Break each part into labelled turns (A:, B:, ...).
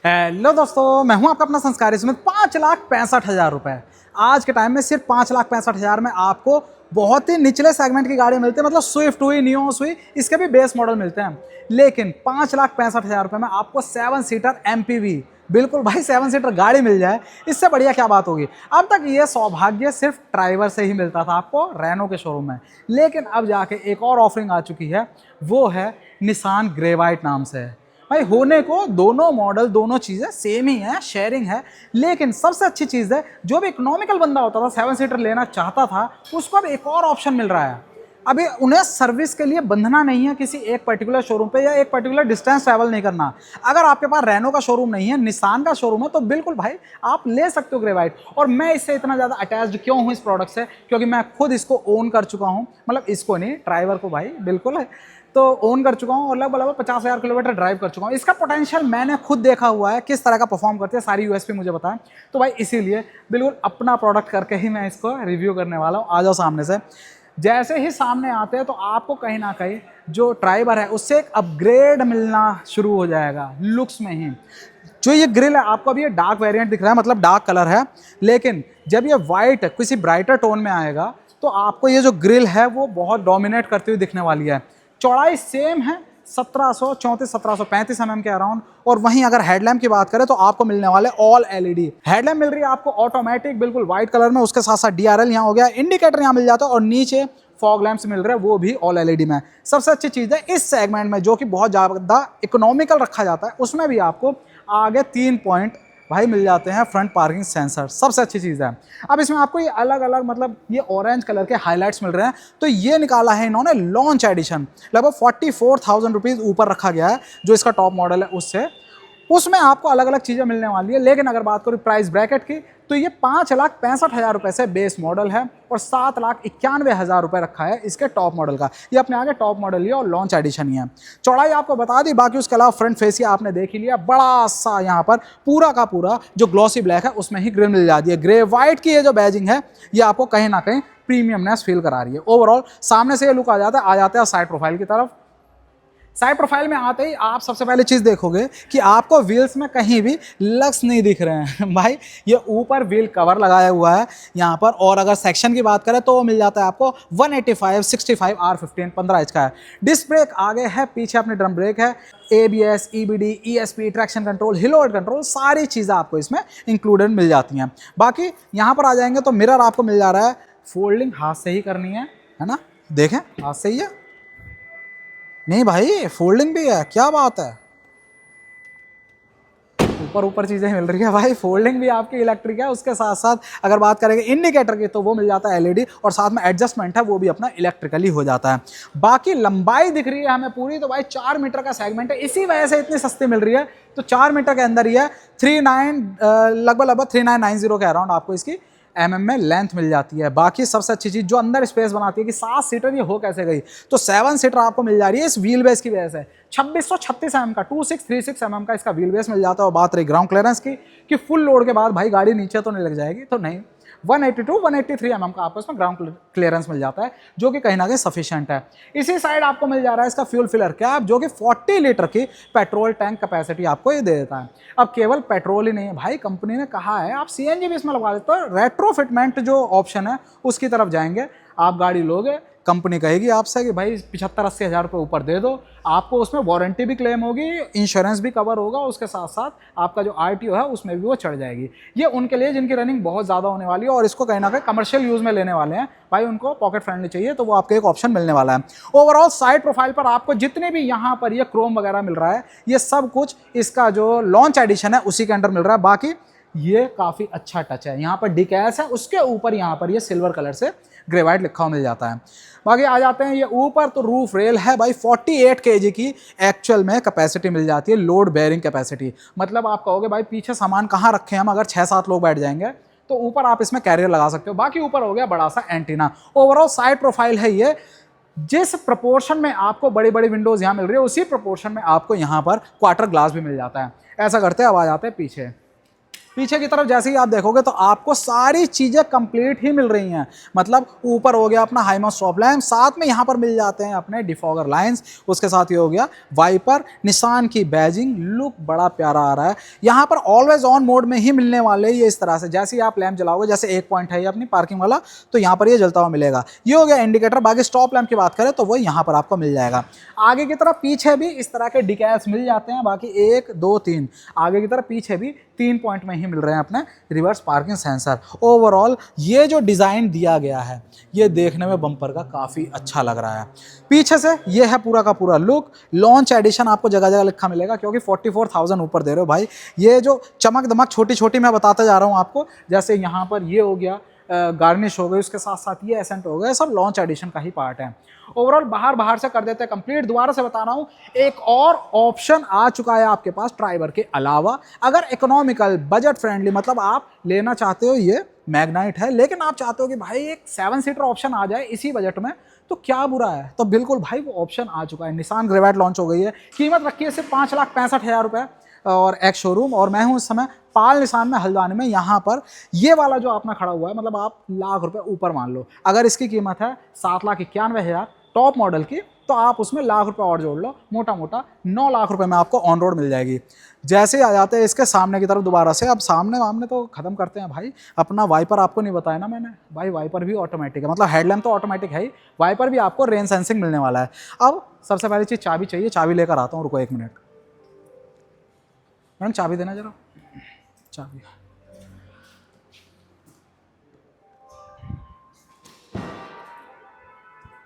A: Hello दोस्तों, मैं हूं आपका अपना संस्कारी सुमित। 5,65,000 रुपए आज के टाइम में सिर्फ 5,65,000 में आपको बहुत ही निचले सेगमेंट की गाड़ी मिलती है। मतलब स्विफ्ट हुई, नियोस हुई, इसके भी बेस मॉडल मिलते हैं। लेकिन 5,65,000 रुपए में आपको 7 सीटर एमपीवी, बिल्कुल भाई 7 सीटर गाड़ी मिल जाए, इससे बढ़िया क्या बात होगी। अब तक ये सौभाग्य सिर्फ ड्राइवर से ही मिलता था आपको रेनो के शोरूम में, लेकिन अब जाके एक और ऑफरिंग आ चुकी है, वो है निसान ग्रेवाइट नाम से। भाई होने को दोनों मॉडल, दोनों चीज़ें सेम ही है, शेयरिंग है, लेकिन सबसे अच्छी चीज़ है जो भी इकोनॉमिकल बंदा होता था, 7 सीटर लेना चाहता था, उसको अब एक और ऑप्शन मिल रहा है। अभी उन्हें सर्विस के लिए बंधना नहीं है किसी एक पर्टिकुलर शोरूम पे या एक पर्टिकुलर डिस्टेंस ट्रैवल नहीं करना। अगर आपके पास रेनो का शोरूम नहीं है, निसान का शोरूम है, तो बिल्कुल भाई आप ले सकते हो ग्रेवाइट। और मैं इससे इतना ज़्यादा अटैच्ड क्यों हूँ इस प्रोडक्ट से, क्योंकि मैं खुद इसको ओन कर चुका हूँ। मतलब इसको नहीं, ड्राइवर को भाई बिल्कुल है, तो ओन कर चुका हूँ और लगभग 50,000 किलोमीटर ड्राइव कर चुका हूँ। इसका पोटेंशियल मैंने खुद देखा हुआ है, किस तरह का परफॉर्म करती है, सारी यूएसपी मुझे पता है। तो भाई इसीलिए बिल्कुल अपना प्रोडक्ट करके ही मैं इसको रिव्यू करने वाला हूँ। आ जाओ सामने से। जैसे ही सामने आते हैं तो आपको कहीं ना कहीं जो ड्राइवर है उससे एक अपग्रेड मिलना शुरू हो जाएगा लुक्स में ही। जो ये ग्रिल है आपको अभी ये डार्क वेरिएंट दिख रहा है, मतलब डार्क कलर है, लेकिन जब ये वाइट किसी ब्राइटर टोन में आएगा तो आपको ये जो ग्रिल है वो बहुत डोमिनेट करती हुई दिखने वाली है। चौड़ाई सेम है 1734-1735 mm के अराउंड। और वहीं अगर हेडलैम्प की बात करें तो आपको मिलने वाले ऑल एलईडी हेडलैम्प मिल रही है आपको ऑटोमेटिक, बिल्कुल व्हाइट कलर में। उसके साथ साथ डीआरएल यहाँ हो गया, इंडिकेटर यहाँ मिल जाता है, और नीचे फॉग लैंप्स मिल रहे हैं, वो भी ऑल एलईडी में। सबसे अच्छी चीज़ है इस सेगमेंट में, जो कि बहुत ज़्यादा इकोनॉमिकल रखा जाता है, उसमें भी आपको आगे 3 पॉइंट भाई मिल जाते हैं फ्रंट पार्किंग सेंसर। सबसे अच्छी चीज़ है। अब इसमें आपको ये अलग अलग, मतलब ये ऑरेंज कलर के हाइलाइट्स मिल रहे हैं। तो ये निकाला है इन्होंने लॉन्च एडिशन, लगभग 44,000 रुपीज़ ऊपर रखा गया है जो इसका टॉप मॉडल है उससे। उसमें आपको अलग अलग चीज़ें मिलने वाली है। लेकिन अगर बात करूँ प्राइस ब्रैकेट की, तो ये 5,65,000 रुपये से बेस मॉडल है और 7,91,000 रुपये रखा है इसके टॉप मॉडल का। ये अपने आगे टॉप मॉडल ही है और लॉन्च एडिशन ही है। चौड़ाई आपको बता दी, बाकी उसके अलावा फ्रंट फेसिया आपने देख ही लिया। बड़ा सा यहाँ पर पूरा का पूरा जो ग्लॉसी ब्लैक है उसमें ही ग्रिल मिल जाती है। ग्रे वाइट की ये जो बैजिंग है ये आपको कहीं ना कहीं प्रीमियमनेस फील करा रही है। ओवरऑल सामने से ये लुक आ जाता है। आ जाते हैं साइड प्रोफाइल की तरफ। साइड प्रोफाइल में आते ही आप सबसे पहले चीज़ देखोगे कि आपको व्हील्स में कहीं भी लग्स नहीं दिख रहे हैं भाई। ये ऊपर व्हील कवर लगाया हुआ है यहाँ पर। और अगर सेक्शन की बात करें तो वो मिल जाता है आपको 185/65 R15 15 इंच का है। डिस्क ब्रेक आगे है, पीछे अपनी ड्रम ब्रेक है, ABS, EBD, ESP, traction control, hill hold control, सारी चीज़ें आपको इसमें इंक्लूडेड मिल जाती हैं। बाकी यहाँ पर आ जाएंगे तो मिरर आपको मिल जा रहा है। फोल्डिंग हाथ से ही करनी है ना, देखें हाथ से ही है। नहीं भाई फोल्डिंग भी है, क्या बात है। ऊपर ऊपर चीज़ें मिल रही है भाई। फोल्डिंग भी आपकी इलेक्ट्रिक है। उसके साथ साथ अगर बात करेंगे इंडिकेटर की तो वो मिल जाता है LED, और साथ में एडजस्टमेंट है वो भी अपना इलेक्ट्रिकली हो जाता है। बाकी लंबाई दिख रही है हमें पूरी, तो भाई 4 मीटर का सेगमेंट है, इसी वजह से इतनी सस्ती मिल रही है। तो 4 मीटर के अंदर ही है। 39 लगभग 3990 के अराउंड आपको इसकी MM में लेंथ मिल जाती है। बाकी सबसे अच्छी चीज़ जो अंदर स्पेस बनाती है कि 7 सीटर ये हो कैसे गई, तो 7 सीटर आपको मिल जा रही है इस व्हील बेस की वजह से। 2636 mm का 2636 mm का इसका व्हील बेस मिल जाता है। और बात रही ग्राउंड क्लियरेंस की कि फुल लोड के बाद भाई गाड़ी नीचे तो नहीं लग जाएगी, तो नहीं, 182-183 mm का आपको इसमें ग्राउंड क्लियरेंस मिल जाता है, जो कि कहीं ना कहीं सफिशिएंट है। इसी साइड आपको मिल जा रहा है इसका फ्यूल फिलर कैप, जो कि 40 लीटर की पेट्रोल टैंक कैपेसिटी आपको ये दे देता है। अब केवल पेट्रोल ही नहीं है भाई, कंपनी ने कहा है आप CNG भी इसमें लगवा देते हो। रेट्रोफिटमेंट जो ऑप्शन है उसकी तरफ जाएंगे। आप गाड़ी लोगे, कंपनी कहेगी आपसे कि भाई 75-80 हज़ार रुपये ऊपर दे दो, आपको उसमें वारंटी भी क्लेम होगी, इंश्योरेंस भी कवर होगा, उसके साथ साथ आपका जो RTO है उसमें भी वो चढ़ जाएगी। ये उनके लिए जिनकी रनिंग बहुत ज़्यादा होने वाली है और इसको कहीं ना कहीं कमर्शियल यूज़ में लेने वाले हैं भाई, उनको पॉकेट फ्रेंडली चाहिए, तो वो आपको एक ऑप्शन मिलने वाला है। ओवरऑल साइड प्रोफाइल पर आपको जितने भी यहाँ पर ये क्रोम वगैरह मिल रहा है, ये सब कुछ इसका जो लॉन्च एडिशन है उसी के अंडर मिल रहा है। बाकी ये काफ़ी अच्छा टच है। यहाँ पर डिकैस है, उसके ऊपर यहाँ पर ये सिल्वर कलर से ग्रेवाइट लिखा हुआ मिल जाता है। बाकी आ जाते हैं ये ऊपर, तो रूफ रेल है भाई 48 kg की एक्चुअल में कैपेसिटी मिल जाती है, लोड बेयरिंग कैपेसिटी। मतलब आप कहोगे भाई पीछे सामान कहाँ रखे हम, अगर 6-7 लोग बैठ जाएंगे तो ऊपर आप इसमें कैरियर लगा सकते हो। बाकी ऊपर हो गया बड़ा सा एंटीना। ओवरऑल साइड प्रोफाइल है ये। जिस प्रपोर्शन में आपको बड़ी बड़ी विंडोज यहाँ मिल रही है उसी प्रपोर्शन में आपको यहाँ पर क्वार्टर ग्लास भी मिल जाता है। ऐसा करते हैं अब आ जाते हैं पीछे। पीछे की तरफ जैसे ही आप देखोगे तो आपको सारी चीज़ें कंप्लीट ही मिल रही हैं। मतलब ऊपर हो गया अपना हाई माउस स्टॉप लैम्प, साथ में यहाँ पर मिल जाते हैं अपने डिफॉगर लाइंस, उसके साथ ये हो गया वाइपर, निशान की बैजिंग, लुक बड़ा प्यारा आ रहा है। यहाँ पर ऑलवेज ऑन मोड में ही मिलने वाले ये इस तरह से, जैसे ही आप लैंप जलाओगे, जैसे एक पॉइंट है ये अपनी पार्किंग वाला, तो यहाँ पर ये जलता हुआ मिलेगा। ये हो गया इंडिकेटर। बाकी स्टॉप लैंप की बात करें तो वो यहाँ पर आपको मिल जाएगा। आगे की तरफ पीछे भी इस तरह के डिकैल्स मिल जाते हैं। बाकी 1 2 3 आगे की तरफ पीछे भी 3 पॉइंट में ही मिल रहे हैं अपने रिवर्स पार्किंग सेंसर। ओवरऑल ये जो डिज़ाइन दिया गया है ये देखने में बम्पर का काफ़ी अच्छा लग रहा है। पीछे से ये है पूरा का पूरा लुक। लॉन्च एडिशन आपको जगह जगह लिखा मिलेगा क्योंकि 44,000 ऊपर दे रहे हो भाई। ये जो चमक दमक छोटी छोटी मैं बताते जा रहा हूँ आपको, जैसे यहाँ पर ये हो गया गार्निश हो गई, उसके साथ साथ ये एसेंट हो गया, सब लॉन्च एडिशन का ही पार्ट है। ओवरऑल बाहर से कर देते हैं कंप्लीट। दोबारा से बता रहा हूँ, एक और ऑप्शन आ चुका है आपके पास ट्राइबर के अलावा। अगर इकोनॉमिकल बजट फ्रेंडली मतलब आप लेना चाहते हो, ये मैग्नाइट है, लेकिन आप चाहते हो कि भाई एक 7 सीटर ऑप्शन आ जाए इसी बजट में, तो क्या बुरा है। तो बिल्कुल भाई वो ऑप्शन आ चुका है। निसान ग्रेवाइट लॉन्च हो गई है। कीमत रखी है सिर्फ 5,65,000 रुपये और एक्स शोरूम। और मैं हूँ इस समय पाल निशान में, हल्द्वानी में। यहाँ पर ये वाला जो अपना खड़ा हुआ है, मतलब आप लाख रुपए ऊपर मान लो, अगर इसकी कीमत है 7,91,000 टॉप मॉडल की, तो आप उसमें लाख रुपए और जोड़ लो, मोटा मोटा 9 लाख रुपए में आपको ऑन रोड मिल जाएगी। जैसे ही आ जाते हैं इसके सामने की तरफ दोबारा से, अब सामने वामने तो खत्म करते हैं भाई। अपना वाइपर आपको नहीं बताया ना मैंने भाई, वाइपर भी ऑटोमेटिक है, मतलब हेडलैम्प तो ऑटोमेटिक है ही, वाइपर भी आपको रेन सेंसिंग मिलने वाला है। अब सबसे पहली चीज़ चाबी चाहिए, चाबी लेकर आता हूँ, रुको 1 मिनट। मैडम चाबी देना जरा, चाबी।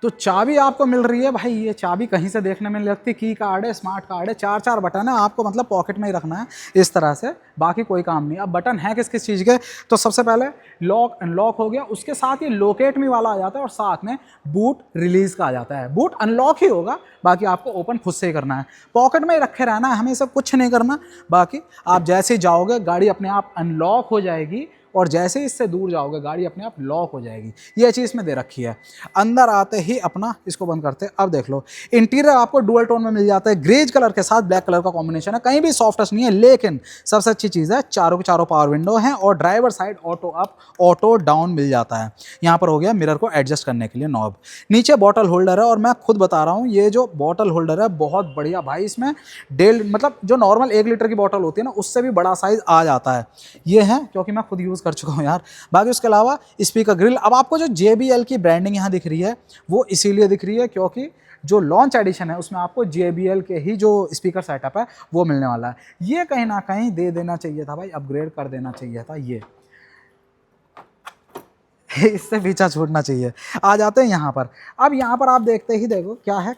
A: तो चाबी आपको मिल रही है भाई, ये चाबी कहीं से देखने में नहीं लगती। की कार्ड है, स्मार्ट कार्ड है, 4 बटन है, आपको मतलब पॉकेट में ही रखना है इस तरह से, बाकी कोई काम नहीं। अब बटन है किस किस चीज़ के, तो सबसे पहले लॉक अनलॉक हो गया, उसके साथ ये लोकेट मी वाला आ जाता है और साथ में बूट रिलीज़ का आ जाता है। बूट अनलॉक ही होगा, बाकी आपको ओपन खुद से ही करना है, पॉकेट में ही रखे रहना है, हमें सब कुछ नहीं करना। बाकी आप जैसे ही जाओगे गाड़ी अपने आप अनलॉक हो जाएगी और जैसे ही इससे दूर जाओगे गाड़ी अपने आप लॉक हो जाएगी। ये चीज़ में दे रखी है। अंदर आते ही अपना इसको बंद करते हैं। अब देख लो, इंटीरियर आपको डुअल टोन में मिल जाता है, ग्रेज कलर के साथ ब्लैक कलर का कॉम्बिनेशन है, कहीं भी सॉफ्ट टच नहीं है। लेकिन सबसे अच्छी चीज़ है, चारों के चारों पावर विंडो हैं और driver side auto up auto down मिल जाता है। यहाँ पर हो गया मिरर को एडजस्ट करने के लिए नॉब। नीचे बॉटल होल्डर है और मैं खुद बता रहा हूँ, ये जो बॉटल होल्डर है बहुत बढ़िया भाई। इसमें मतलब जो नॉर्मल 1 लीटर की बॉटल होती है ना, उससे भी बड़ा साइज़ आ जाता है। ये है क्योंकि मैं खुद यूज़ कर चुका हूँ यार। बाकी उसके अलावा स्पीकर ग्रिल। अब आपको जो JBL की ब्रांडिंग यहाँ दिख रही है वो इसीलिए दिख रही है क्योंकि जो लॉन्च एडिशन है उसमें आपको JBL के ही जो स्पीकर सेटअप है वो मिलने वाला है। ये कहीं ना कहीं दे देना चाहिए था भाई, अपग्रेड कर देना चाहिए था। ये इससे पीछा छूटना चाहिए। आ जाते हैं यहाँ पर। अब यहाँ पर आप देखते ही देखो क्या है,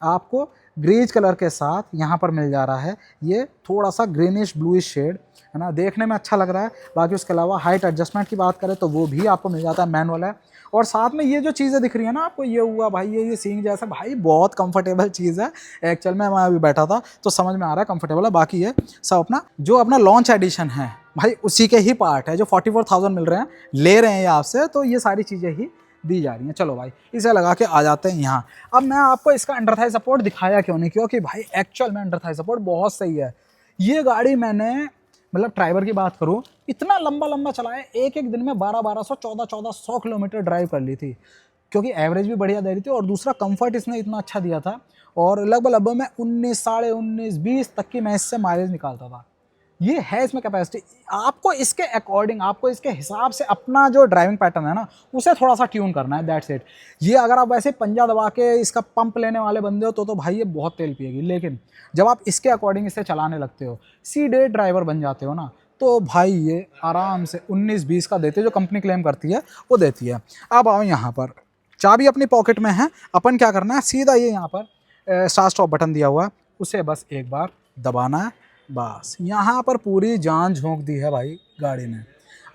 A: आपको ग्रेज कलर के साथ यहाँ पर मिल जा रहा है ये थोड़ा सा ग्रीनिश ब्लूइश शेड, है ना, देखने में अच्छा लग रहा है। बाकी उसके अलावा हाइट एडजस्टमेंट की बात करें तो वो भी आपको मिल जाता है, मैनुअल है। और साथ में ये जो चीज़ें दिख रही है ना आपको, ये हुआ भाई, ये सींग जैसा भाई, बहुत कंफर्टेबल चीज़ है। एक्चुअल में मैं अभी बैठा था तो समझ में आ रहा है कंफर्टेबल है। बाकी ये सब अपना जो अपना लॉन्च एडिशन है भाई उसी के ही पार्ट है, जो 44,000 मिल रहे हैं, ले रहे हैं ये आपसे, तो ये सारी चीज़ें ही दी जा रही हैं। चलो भाई इसे लगा के आ जाते हैं यहाँ। अब मैं आपको इसका अंडर थाई सपोर्ट दिखाया क्यों नहीं, क्योंकि भाई एक्चुअल में अंडर थाई सपोर्ट बहुत सही है। ये गाड़ी मैंने मतलब ट्राइबर की बात करूँ, इतना लंबा चलाया, एक दिन में 1200 1400 किलोमीटर ड्राइव कर ली थी, क्योंकि एवरेज भी बढ़िया दे रही थी और दूसरा कंफर्ट इसने इतना अच्छा दिया था। और लगभग मैं 19 साढ़े 19 20 तक की मैं इससे माइलेज निकालता था। ये है इसमें कैपेसिटी। आपको इसके अकॉर्डिंग, आपको इसके हिसाब से अपना जो ड्राइविंग पैटर्न है ना उसे थोड़ा सा ट्यून करना है, दैट्स इट। ये अगर आप वैसे पंजा दबा के इसका पंप लेने वाले बंदे हो तो भाई ये बहुत तेल पिएगी। लेकिन जब आप इसके अकॉर्डिंग इसे चलाने लगते हो, सीधे ड्राइवर बन जाते हो ना, तो भाई ये आराम से 19-20 का देते, जो कंपनी क्लेम करती है वो देती है। अब आओ यहाँ पर, चाबी अपनी पॉकेट में है, अपन क्या करना है, सीधा ये यहाँ पर स्टार्ट स्टॉप बटन दिया हुआ है, उसे बस एक बार दबाना है, बस यहाँ पर पूरी जान झोंक दी है भाई गाड़ी ने।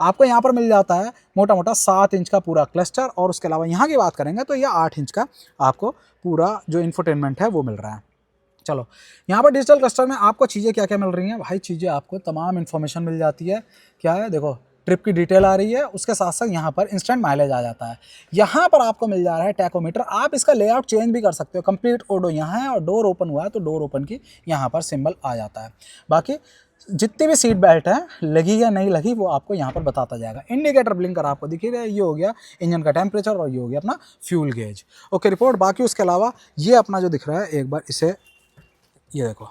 A: आपको यहाँ पर मिल जाता है मोटा मोटा 7 इंच का पूरा क्लस्टर, और उसके अलावा यहाँ की बात करेंगे तो यह 8 इंच का आपको पूरा जो इंफोटेनमेंट है वो मिल रहा है। चलो यहाँ पर डिजिटल क्लस्टर में आपको चीज़ें क्या क्या मिल रही हैं भाई, चीज़ें आपको तमाम इन्फॉर्मेशन मिल जाती है। क्या है, देखो ट्रिप की डिटेल आ रही है, उसके साथ साथ यहाँ पर इंस्टेंट माइलेज आ जाता है। यहाँ पर आपको मिल जा रहा है टैकोमीटर, आप इसका लेआउट चेंज भी कर सकते हो। कंप्लीट ओडो यहाँ है और डोर ओपन हुआ है तो डोर ओपन की यहाँ पर सिंबल आ जाता है। बाकी जितनी भी सीट बेल्ट है लगी या नहीं लगी वो आपको यहाँ पर बताता जाएगा। इंडिकेटर ब्लिंकर आपको दिख ही रहा है, ये हो गया इंजन का टेम्परेचर और ये हो गया अपना फ्यूल गेज। Okay report. बाकी उसके अलावा ये अपना जो दिख रहा है, एक बार इसे ये देखो,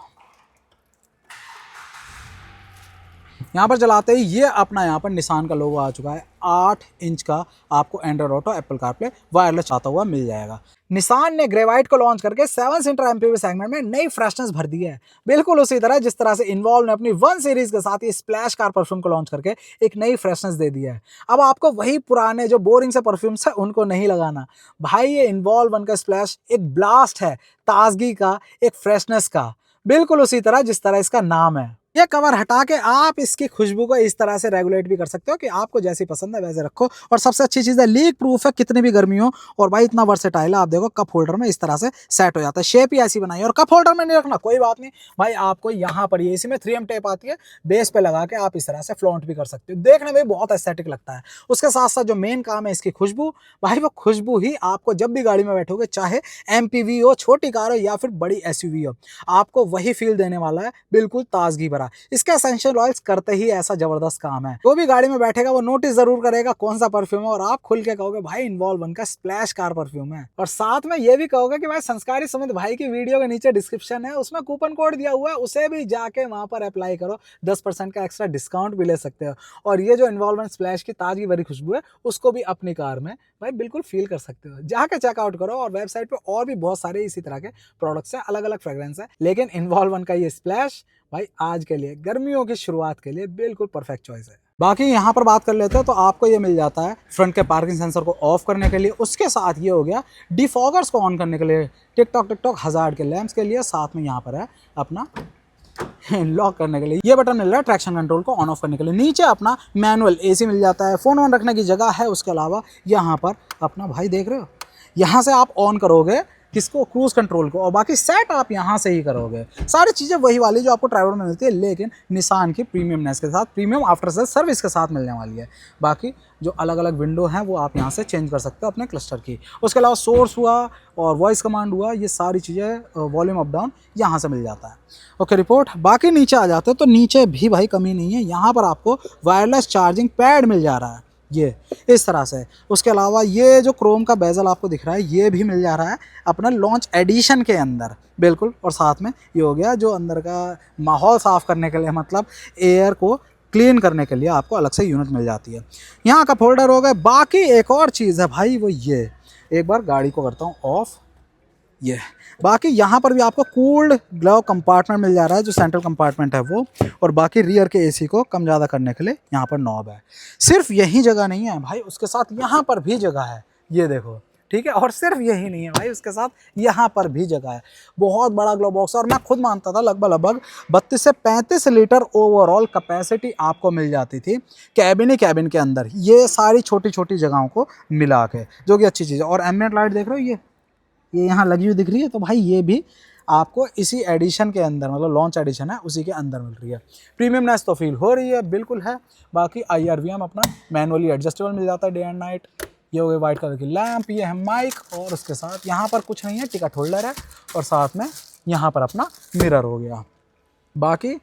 A: यहाँ पर चलाते ही ये अपना यहाँ पर निसान का लोगो आ चुका है। 8 इंच का आपको Android auto, Apple CarPlay, wireless आता हुआ मिल जाएगा। निसान ने ग्रेवाइट को लॉन्च करके 7 सीटर एमपीवी सेगमेंट में नई फ्रेशनेस भर दी है। बिल्कुल उसी तरह जिस तरह से इन्वॉल्व ने अपनी 1 सीरीज के साथ ही स्प्लैश कार परफ्यूम को लॉन्च करके एक नई फ्रेशनेस दे दी है। अब आपको वही पुराने जो बोरिंग से परफ्यूम्स है उनको नहीं लगाना भाई, ये इन्वॉल्व 1 का स्प्लैश एक ब्लास्ट है, ताजगी का, एक फ्रेशनेस का, बिल्कुल उसी तरह जिस तरह इसका नाम है। ये कवर हटा के आप इसकी खुशबू को इस तरह से रेगुलेट भी कर सकते हो कि आपको जैसी पसंद है वैसे रखो। और सबसे अच्छी चीज़ है लीक प्रूफ है, कितनी भी गर्मी हो। और भाई इतना वर्सेटाइल है, आप देखो कप होल्डर में इस तरह से सेट हो जाता है, शेप ही ऐसी बनाई है। और कप होल्डर में नहीं रखना कोई बात नहीं भाई, आपको यहाँ पर ये इसी में 3M टेप आती है, बेस पे लगा के आप इस तरह से फ्लॉन्ट भी कर सकते हो, देखने में बहुत एस्थेटिक लगता है। उसके साथ साथ जो मेन काम है इसकी खुशबू, भाई वो खुशबू ही आपको जब भी गाड़ी में बैठोगे, चाहे MPV हो, छोटी कार हो या फिर बड़ी SUV हो, आपको वही फील देने वाला है, बिल्कुल ताजगी भरा। इसके एसेंशियल ऑयल्स करते ही ऐसा जबरदस्त काम है, जो भी गाड़ी में बैठेगा वो नोटिस जरूर करेगा कौन सा परफ्यूम है, और आप खुल के कहोगे भाई इन्वॉल्व 1 का स्प्लैश कार परफ्यूम है। और साथ में ये भी कहोगे कि भाई संस्कारी सुमित भाई की वीडियो के नीचे डिस्क्रिप्शन है, उसमें कूपन कोड दिया हुआ है, उसे भी जाके वहां पर अप्लाई करो, 10% का एक्स्ट्रा डिस्काउंट भी ले सकते हो। और ये जो इन्वॉल्व 1 स्प्लैश की ताजगी भरी खुशबू है उसको भी अपनी कार में भाई बिल्कुल फील कर सकते हो। जाके चेकआउट करो, और वेबसाइट पे और भी बहुत सारे इसी तरह के प्रोडक्ट्स हैं, अलग अलग फ्रेग्रेंस है, लेकिन इन्वॉल्व 1 का ये स्प्लैश भाई आज के लिए, गर्मियों की शुरुआत के लिए बिल्कुल परफेक्ट चॉइस है। बाकी यहाँ पर बात कर लेते हैं तो आपको ये मिल जाता है फ्रंट के पार्किंग सेंसर को ऑफ करने के लिए, उसके साथ ये हो गया डिफॉगर्स को ऑन करने के लिए, टिकटॉक हजार्ड के लैंप्स के लिए, साथ में यहाँ पर है अपना लॉक करने के लिए ये बटन मिल रहा है, ट्रैक्शन कंट्रोल को ऑन ऑफ करने के लिए। नीचे अपना मैनुअल AC मिल जाता है, फ़ोन ऑन रखने की जगह है। उसके अलावा यहाँ पर अपना भाई देख रहे हो, यहाँ से आप ऑन करोगे किसको, क्रूज कंट्रोल को, और बाकी सेट आप यहाँ से ही करोगे। सारी चीज़ें वही वाली जो आपको ड्राइवर में मिलती है, लेकिन निसान की प्रीमियमनेस के साथ, प्रीमियम आफ्टर सेल सर्विस के साथ मिलने वाली है। बाकी जो अलग अलग विंडो हैं वो आप यहाँ से चेंज कर सकते हो अपने क्लस्टर की। उसके अलावा सोर्स हुआ और वॉइस कमांड हुआ, ये सारी चीज़ें वॉल्यूम अप डाउन यहाँ से मिल जाता है। Okay report. बाकी नीचे आ जाते हैं तो नीचे भी भाई कमी नहीं है, यहाँ पर आपको वायरलेस चार्जिंग पैड मिल जा रहा है ये इस तरह से। उसके अलावा ये जो क्रोम का बेजल आपको दिख रहा है ये भी मिल जा रहा है अपना लॉन्च एडिशन के अंदर, बिल्कुल। और साथ में ये हो गया जो अंदर का माहौल साफ़ करने के लिए, मतलब एयर को क्लीन करने के लिए आपको अलग से यूनिट मिल जाती है। यहाँ का फोल्डर हो गए। बाकी एक और चीज़ है भाई, वो ये, एक बार गाड़ी को करता हूँ ऑफ, ये बाकी यहाँ पर भी आपको कूल्ड ग्लव कंपार्टमेंट मिल जा रहा है, जो सेंट्रल कंपार्टमेंट है वो। और बाकी रियर के AC को कम ज़्यादा करने के लिए यहाँ पर नॉब है। सिर्फ यही जगह नहीं है भाई, उसके साथ यहाँ पर भी जगह है, ये देखो, ठीक है। और सिर्फ यही नहीं है भाई, उसके साथ यहाँ पर भी जगह है। बहुत बड़ा ग्लो बॉक्स है, और मैं खुद मानता था लगभग 32 से 35 लीटर ओवरऑल कैपेसिटी आपको मिल जाती थी कैबिन ही कैबिन के अंदर, ये सारी छोटी छोटी जगहों को मिला के, जो कि अच्छी चीज़ है। और एम्बिएंट लाइट देख रहे हो, ये यहाँ लगी हुई दिख रही है, तो भाई ये भी आपको इसी एडिशन के अंदर, मतलब लॉन्च एडिशन है उसी के अंदर मिल रही है। प्रीमियमनेस तो फील हो रही है, बिल्कुल है। बाकी IRVM अपना मैनुअली एडजस्टेबल मिल जाता है डे एंड नाइट। ये हो गई वाइट कलर की लैंप, ये है माइक, और उसके साथ यहाँ पर कुछ नहीं है, टिकट होल्डर है, और साथ में यहाँ पर अपना मिरर हो गया। बाकी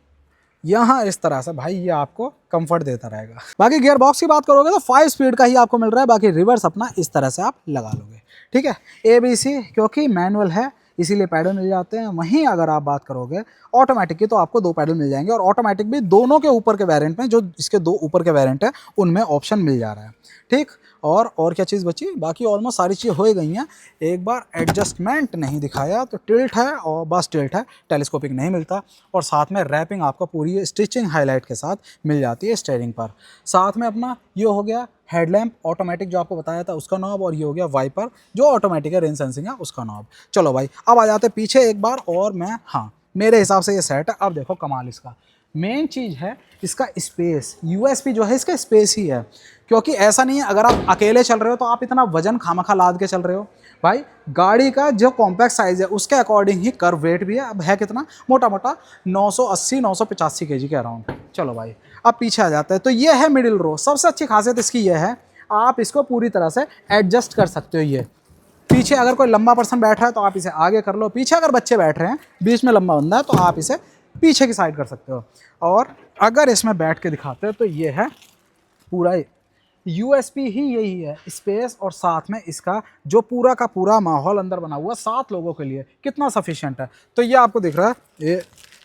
A: यहाँ इस तरह से भाई ये आपको कंफर्ट देता रहेगा। बाकी गियर बॉक्स की बात करोगे तो 5 स्पीड का ही आपको मिल रहा है। बाकी रिवर्स अपना इस तरह से आप लगा लोगे, ठीक है। ABC क्योंकि मैनुअल है इसीलिए पैडल मिल जाते हैं। वहीं अगर आप बात करोगे ऑटोमेटिक की तो आपको 2 पैडल मिल जाएंगे, और ऑटोमेटिक भी दोनों के ऊपर के वेरिएंट में, जो इसके 2 ऊपर के वेरिएंट है उनमें ऑप्शन मिल जा रहा है, ठीक। और क्या चीज़ बची, बाकी ऑलमोस्ट सारी चीज़ें हो ही गई हैं। एक बार एडजस्टमेंट नहीं दिखाया तो टिल्ट है, और बस टिल्ट है, टेलीस्कोपिक नहीं मिलता। और साथ में रैपिंग आपको पूरी स्टिचिंग हाईलाइट के साथ मिल जाती है स्टीयरिंग पर। साथ में अपना ये हो गया हेडलैम्प ऑटोमेटिक जो आपको बताया था उसका नॉब, और ये हो गया वाइपर जो ऑटोमेटिक है, रेन सेंसिंग है उसका नॉब। चलो भाई अब आ जाते पीछे एक बार, और मैं हाँ मेरे हिसाब से ये सेट है। अब देखो कमाल, इसका मेन चीज़ है इसका स्पेस, USP जो है इसका स्पेस ही है। क्योंकि ऐसा नहीं है अगर आप अकेले चल रहे हो तो आप इतना वजन खामखा लाद के चल रहे हो, भाई गाड़ी का जो कॉम्पैक्ट साइज़ है उसके अकॉर्डिंग ही कर्व वेट भी है। अब है कितना, मोटा मोटा 980-985 kg के अराउंड। चलो भाई अब पीछे आ जाता है, तो ये है मिडिल रो। सबसे अच्छी खासियत इसकी ये है, आप इसको पूरी तरह से एडजस्ट कर सकते हो। ये पीछे अगर कोई लंबा पर्सन बैठ रहा है तो आप इसे आगे कर लो, पीछे अगर बच्चे बैठ रहे हैं, बीच में लंबा बंदा है तो आप इसे पीछे की साइड कर सकते हो। और अगर इसमें बैठ के दिखाते हैं तो ये है पूरा यूएसपी ही यही है, स्पेस और साथ में इसका जो पूरा का पूरा माहौल अंदर बना हुआ 7 लोगों के लिए कितना सफिशिएंट है। तो ये आपको दिख रहा है, ये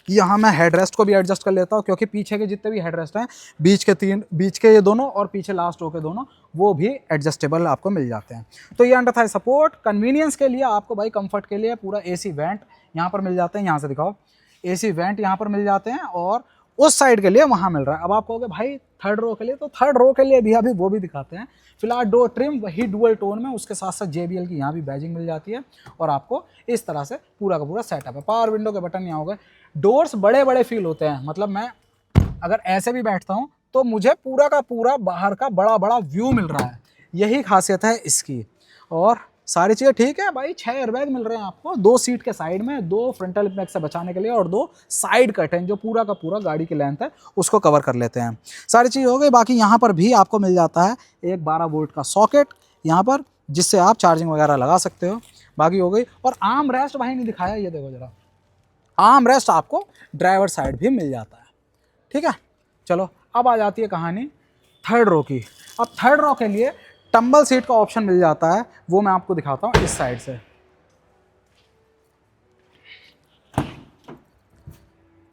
A: यहाँ मैं हेडरेस्ट को भी एडजस्ट कर लेता हूँ क्योंकि पीछे के जितने भी हेडरेस्ट हैं, बीच के ये दोनों और पीछे लास्ट रो के दोनों, वो भी एडजस्टेबल आपको मिल जाते हैं। तो ये अंडर थाई सपोर्ट कन्वीनियंस के लिए आपको भाई, कंफर्ट के लिए पूरा एसी वेंट यहाँ पर मिल जाते हैं। यहाँ से दिखाओ, एसी वेंट यहाँ पर मिल जाते हैं और उस साइड के लिए वहाँ मिल रहा है। अब आप कहोगे भाई थर्ड रो के लिए, तो थर्ड रो के लिए भी अभी वो भी दिखाते हैं। फिलहाल डोर ट्रिम वही डुअल टोन में, उसके साथ साथ JBL की यहाँ भी बैजिंग मिल जाती है और आपको इस तरह से पूरा का पूरा सेटअप है। पावर विंडो के बटन यहाँ हो गए, डोर्स बड़े बड़े फील होते हैं, मतलब मैं अगर ऐसे भी बैठता हूँ तो मुझे पूरा का पूरा बाहर का बड़ा बड़ा व्यू मिल रहा है, यही खासियत है इसकी। और सारी चीज़ें ठीक है भाई। 6 एयरबैग मिल रहे हैं आपको, 2 सीट के साइड में, 2 फ्रंटल इम्पैक्ट से बचाने के लिए और 2 साइड कर्टन जो पूरा का पूरा गाड़ी की लेंथ है उसको कवर कर लेते हैं। सारी चीज़ हो गई। बाकी यहाँ पर भी आपको मिल जाता है एक 12 वोल्ट का सॉकेट यहाँ पर, जिससे आप चार्जिंग वगैरह लगा सकते हो। बाकी हो गई। और आर्म रेस्ट भाई नहीं दिखाया, ये देखो जरा, आर्म रेस्ट आपको ड्राइवर साइड भी मिल जाता है। ठीक है, चलो अब आ जाती है कहानी थर्ड रो की। अब थर्ड रो के लिए टंबल सीट का ऑप्शन मिल जाता है, वो मैं आपको दिखाता हूँ इस साइड से।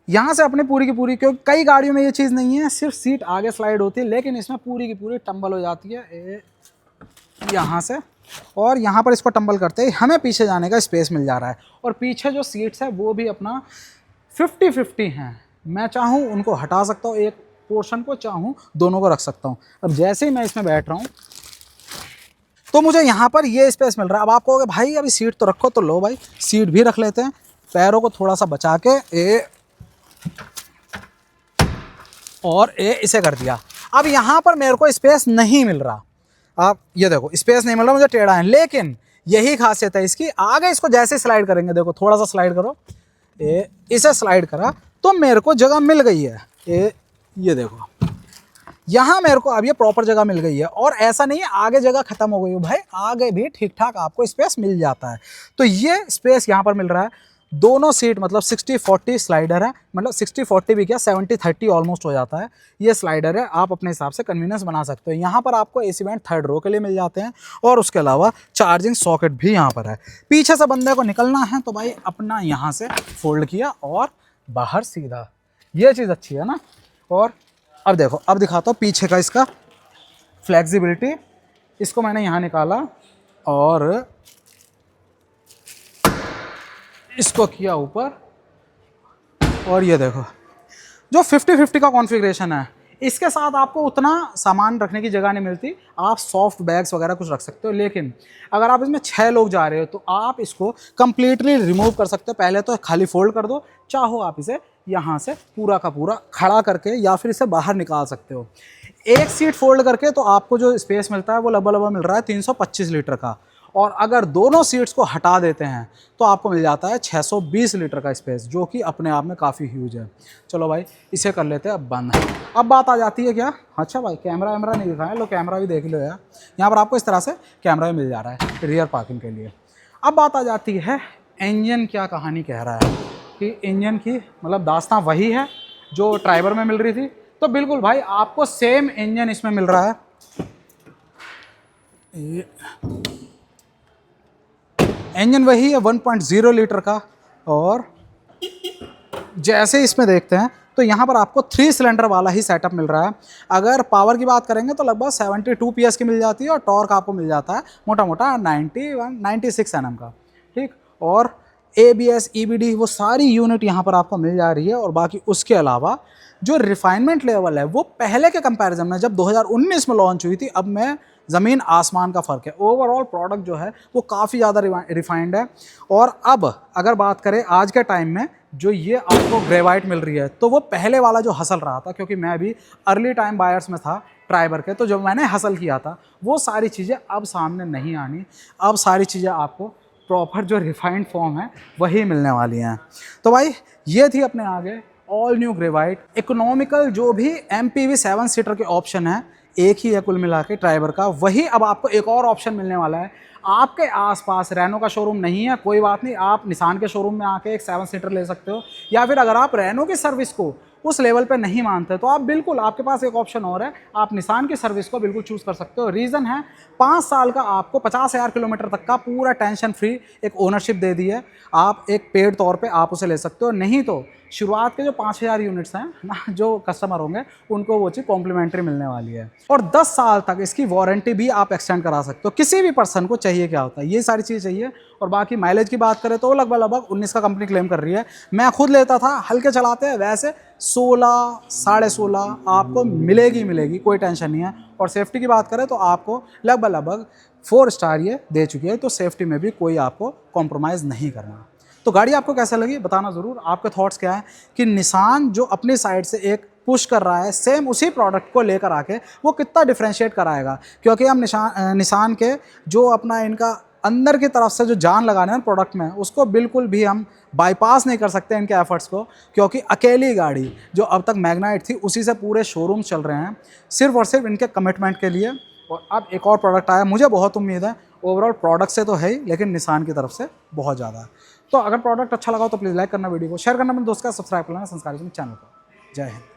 A: यहाँ से अपने पूरी की पूरी, क्योंकि कई गाड़ियों में ये चीज़ नहीं है, सिर्फ सीट आगे स्लाइड होती है, लेकिन इसमें पूरी की पूरी टंबल हो जाती है यहाँ से। और यहाँ पर इसको टंबल करते ही हमें पीछे जाने का स्पेस मिल जा रहा है। और पीछे जो सीट्स है वो भी अपना 50-50 हैं, मैं चाहूँ उनको हटा सकता हूँ, एक पोर्शन को चाहूँ दोनों को रख सकता हूँ। अब जैसे ही मैं इसमें बैठ रहा हूँ तो मुझे यहाँ पर ये स्पेस मिल रहा है। अब आप कहोगे भाई अभी सीट तो रखो, तो लो भाई सीट भी रख लेते हैं, पैरों को थोड़ा सा बचा के इसे कर दिया। अब यहाँ पर मेरे को स्पेस नहीं मिल रहा, आप ये देखो स्पेस नहीं मिल रहा, मुझे टेढ़ा है, लेकिन यही खासियत है इसकी। आगे इसको जैसे स्लाइड करेंगे, देखो थोड़ा सा स्लाइड करो, इसे स्लाइड करा तो मेरे को जगह मिल गई है। ये देखो यहाँ मेरे को अब ये प्रॉपर जगह मिल गई है। और ऐसा नहीं है आगे जगह खत्म हो गई हो भाई, आगे भी ठीक ठाक आपको स्पेस मिल जाता है। तो ये स्पेस यहाँ पर मिल रहा है। दोनों सीट मतलब 60-40 स्लाइडर है, मतलब 60-40 भी क्या 70-30 ऑलमोस्ट हो जाता है। ये स्लाइडर है, आप अपने हिसाब से कन्वीनियंस बना सकते हो। यहाँ पर आपको एसी वेंट थर्ड रो के लिए मिल जाते हैं और उसके अलावा चार्जिंग सॉकेट भी यहाँ पर है। पीछे से बंदे को निकलना है तो भाई अपना यहाँ से फोल्ड किया और बाहर सीधा, ये चीज़ अच्छी है ना। और अब देखो, अब दिखाता हूँ पीछे का इसका फ्लेक्सिबिलिटी। इसको मैंने यहाँ निकाला और इसको किया ऊपर, और ये देखो जो 50-50 का कॉन्फ़िगरेशन है, इसके साथ आपको उतना सामान रखने की जगह नहीं मिलती। आप सॉफ्ट बैग्स वगैरह कुछ रख सकते हो, लेकिन अगर आप इसमें 6 लोग जा रहे हो तो आप इसको कंप्लीटली रिमूव कर सकते हो। पहले तो खाली फोल्ड कर दो, चाहो आप इसे यहाँ से पूरा का पूरा खड़ा करके या फिर इसे बाहर निकाल सकते हो। एक सीट फोल्ड करके तो आपको जो स्पेस मिलता है वो लगभग मिल रहा है 325 लीटर का, और अगर दोनों सीट्स को हटा देते हैं तो आपको मिल जाता है 620 लीटर का स्पेस, जो कि अपने आप में काफ़ी ह्यूज है। चलो भाई इसे कर लेते हैं अब बंद। अब बात आ जाती है क्या, अच्छा भाई कैमरा वैमरा नहीं दिखाया, लो कैमरा भी देख लो यार। यहाँ पर आपको इस तरह से कैमरा भी मिल जा रहा है रियर पार्किंग के लिए। अब बात आ जाती है इंजन क्या कहानी कह रहा है, कि इंजन की मतलब दास्तां वही है जो ट्राइबर में मिल रही थी। तो बिल्कुल भाई आपको सेम इंजन इसमें मिल रहा है। इंजन वही है 1.0 लीटर का। और जैसे इसमें देखते हैं तो यहाँ पर आपको 3 सिलेंडर वाला ही सेटअप मिल रहा है। अगर पावर की बात करेंगे तो लगभग 72 PS की मिल जाती है और टॉर्क आपको मिल जाता है मोटा मोटा 96 Nm का। ठीक, और ABS EBD वो सारी यूनिट यहाँ पर आपको मिल जा रही है। और बाकी उसके अलावा जो रिफाइनमेंट लेवल है वो पहले के कंपैरिजन में, जब 2019 में लॉन्च हुई थी, अब में ज़मीन आसमान का फ़र्क है। ओवरऑल प्रोडक्ट जो है वो काफ़ी ज़्यादा रिफाइंड है। और अब अगर बात करें आज के टाइम में जो ये आपको ग्रेवाइट मिल रही है, तो वो पहले वाला जो हसल रहा था, क्योंकि मैं भी अर्ली टाइम बायर्स में था ट्राइबर के, तो जब मैंने हसल किया था वो सारी चीज़ें अब सामने नहीं आनी। अब सारी चीज़ें आपको प्रॉपर जो रिफाइंड फॉर्म है वही मिलने वाली हैं। तो भाई ये थी अपने आगे ऑल न्यू ग्रेवाइट इकोनॉमिकल। जो भी MPV 7 सीटर के ऑप्शन है एक ही है कुल मिला के ट्राइबर का, वही अब आपको एक और ऑप्शन मिलने वाला है। आपके आसपास रेनो का शोरूम नहीं है, कोई बात नहीं, आप निसान के शोरूम में आके एक 7 सीटर ले सकते हो। या फिर अगर आप रेनो की सर्विस को उस लेवल पे नहीं मानते तो आप बिल्कुल, आपके पास एक ऑप्शन और है, आप निसान की सर्विस को बिल्कुल चूज़ कर सकते हो। रीज़न है 5 साल का आपको 50,000 किलोमीटर तक का पूरा टेंशन फ्री एक ओनरशिप दे दी है, आप एक पेड तौर पे आप उसे ले सकते हो। नहीं तो शुरुआत के जो 5,000 यूनिट्स हैं ना, जो कस्टमर होंगे उनको वो चीज़ कॉम्प्लीमेंट्री मिलने वाली है। और 10 साल तक इसकी वारंटी भी आप एक्सटेंड करा सकते हो। किसी भी पर्सन को चाहिए क्या होता है, ये सारी चीज़ चाहिए। और बाकी माइलेज की बात करें तो लगभग 19 का कंपनी क्लेम कर रही है। मैं खुद लेता था, हल्के चलाते हैं, वैसे 16 साढ़े 16 आपको मिलेगी, कोई टेंशन नहीं है। और सेफ्टी की बात करें तो आपको लगभग 4 स्टार ये दे चुकी है, तो सेफ्टी में भी कोई आपको कॉम्प्रोमाइज़ नहीं करना। तो गाड़ी आपको कैसा लगी बताना ज़रूर, आपके थॉट्स क्या है कि निसान जो अपनी साइड से एक पुश कर रहा है, सेम उसी प्रोडक्ट को लेकर आके वो कितना डिफरेंशिएट कराएगा। क्योंकि हम निसान के जो अपना इनका अंदर की तरफ से जो जान लगाने हैं प्रोडक्ट में, उसको बिल्कुल भी हम बाईपास नहीं कर सकते इनके एफर्ट्स को। क्योंकि अकेली गाड़ी जो अब तक मैग्नाइट थी उसी से पूरे शोरूम चल रहे हैं, सिर्फ और सिर्फ इनके कमिटमेंट के लिए। और अब एक और प्रोडक्ट आया, मुझे बहुत उम्मीद है ओवरऑल प्रोडक्ट से तो है ही, लेकिन निसान की तरफ से बहुत ज़्यादा है। तो अगर प्रोडक्ट अच्छा लगा तो प्लीज़ लाइक करना, वीडियो को शेयर करना, अपने दोस्त का सब्सक्राइब करना संस्कारिज्म चैनल को। जय हिंद।